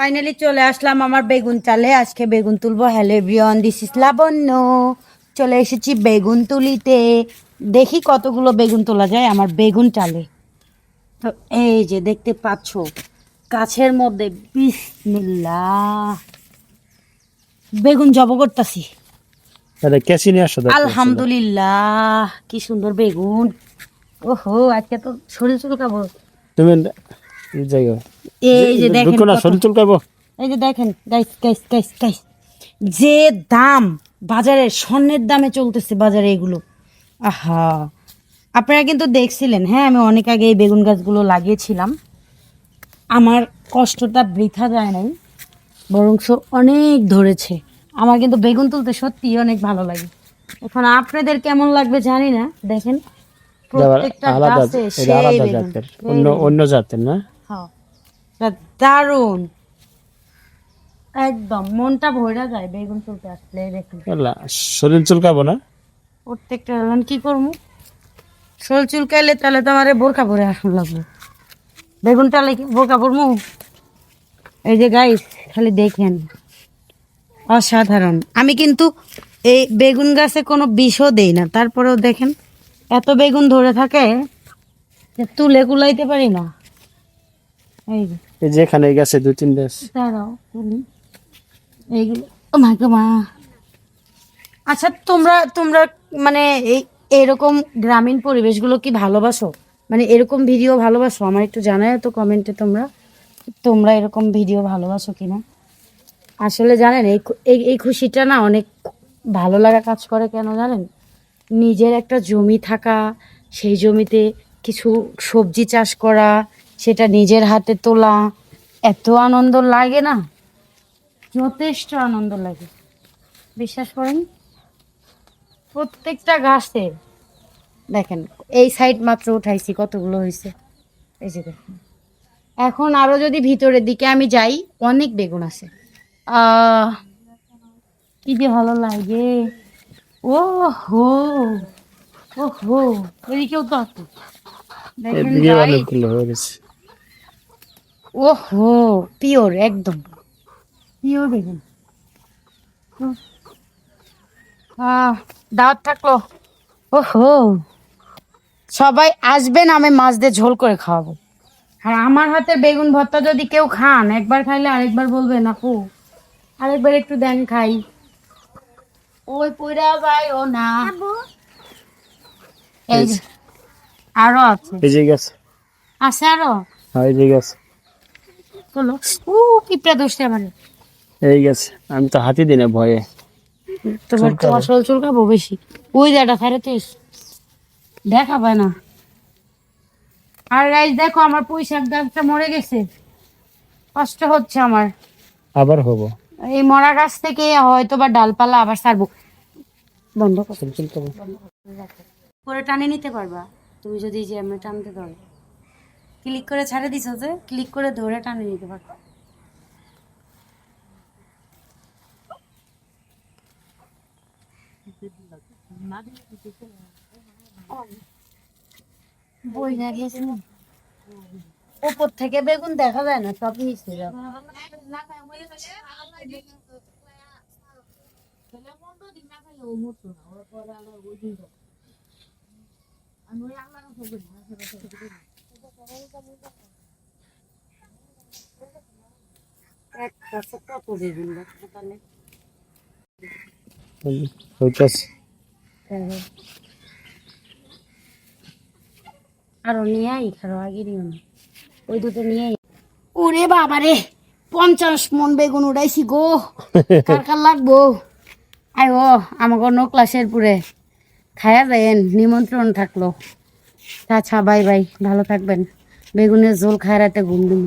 Finally চলে আসলাম আমার বেগুন চালে। আজকে বেগুন তুলবো। হ্যালো এভরিওয়ান, দিস ইজ লাবণ্য। চলে এসেছি বেগুন তুলিতে। দেখি কতগুলো বেগুন তোলা যায় আমার বেগুন চালে। তো এই যে দেখতে পাচ্ছ গাছের মধ্যে বিসমিল্লাহ বেগুন জব করতেছি। আলহামদুলিল্লাহ, কি সুন্দর বেগুন। ওহো, আজকে তো শরীর চুলকাবো। তুমি এই যে দেখেন, এই যে দেখেন গাইস গাইস গাইস গাইস, যে দাম বাজারে, স্বর্ণের দামে চলতেছে বাজারে এগুলো। আহা, আপনারা কিন্তু দেখছিলেন, হ্যাঁ আমি অনেক আগে এই বেগুন গাছগুলো লাগিয়েছিলাম। আমার কষ্টটা বৃথা যায় নাই, বরংস অনেক ধরেছে। আমার কিন্তু বেগুন তুলতে সত্যিই অনেক ভালো লাগে। এখন আপনাদের কেমন লাগবে জানি না। দেখেন প্রত্যেকটা গাছে সেই বেগুন, অন্য জাতের না? হ্যাঁ দারুণ, একদম মনটা ভরে যায় বেগুন তুলতে আসলে। দেখুন শরীর চুলকাবো না? প্রত্যেকটা কি করবো, শরীর চুলকাইলে তাহলে তো আমার বোরকা পরে আসুন লাগবে। বেগুন টালে কি বোরকা পরবো? এই যে গাইস খালি দেখেন, অসাধারণ। আমি কিন্তু এই বেগুন গাছে কোনো বিষও দেই না, তারপরেও দেখেন এত বেগুন ধরে থাকে যে তুলে কুলাইতে পারি না। এই যে যেখানে গেছে 2-3 দাঁড়াও তুলি এইগুলো। ও মা গো মা। আচ্ছা, তোমরা তোমরা মানে এই এরকম গ্রামীণ পরিবেশগুলো কি ভালোবাসো? মানে এরকম ভিডিও ভালোবাসো? আমার একটু জানাই তো কমেন্টে তোমরা, তোমরা এরকম ভিডিও ভালোবাসো কিনা। আসলে জানেন এই খুশিটা না অনেক ভালো লাগা কাজ করে। কেন জানেন? নিজের একটা জমি থাকা, সেই জমিতে কিছু সবজি চাষ করা, সেটা নিজের হাতে তোলা, এত আনন্দ লাগে না, যথেষ্ট আনন্দ লাগে। বিশ্বাস করেন, প্রত্যেকটা গাছে দেখেন, এই সাইড মাত্র উঠাইছি, কতগুলো হয়েছে এই যে দেখেন। এখন আরো যদি ভিতরের দিকে আমি যাই, অনেক বেগুন আছে। কি যে ভালো লাগে। ও হো, ও হো, এদিকেও তো আছে দেখেন গাইস। ও হো, পিওর, একদম পিওর বেগুন। দাওয়াত থাকলো। ওহো, সবাই আসবেন, আমি মাছ দিয়ে ঝোল করে খাওয়াবো। আর আমার হাতের বেগুন ভর্তা যদি কেউ খান, একবার খাইলে আরেকবার বলবেন আপু আরেকবার একটু দেন খাই। ওই পুরা ভাই ও না, এই যে আরো আছে, এই যে গেছে আছে আরো। হ্যাঁ এই যে গেছে, চলো। ও পিঁপড়া দোষে আমার, এই গেছে। আমি তো হাতি দিই না ভয়ে। তোমার তোমার শরীর চুলকাবো বেশি। ওই জায়গা ফেরতে দেখা পায় না। আর গাইস দেখো, আমার পুঁই শাক গাছটা মরে গেছে, কষ্ট হচ্ছে আমার। আবার হবো এই মরা গাছ থেকে হয়তো বা ডালপালা আবার ছাড়বো। বন্ধ করে টানে নিতে পারবা তুমি, যদি যে আমি টানতে ধরো, ক্লিক করে ছাড়ে দিছো, যে ক্লিক করে ধরে টানে নিতে পারবা। বই না গেছে, উপর থেকে বেগুন দেখা যায় না, সব নিচে যাবে। কত বেগুন তাহলে হইতাছে। আরো নিয়ে আই, খারো আগে নিও না, ওই দুটো নিয়ে আই। ওরে বাবা রে, 50 মন বেগুন উড়াইছি গো। কার কার লাগবো আয়ো আমাকে নোকলা শেরপুরে খায়া যায়েন, নিমন্ত্রণ থাকলো। আচ্ছা বাই বাই, ভালো থাকবেন। বেগুনের ঝোল খায় রাতে ঘুম দিন।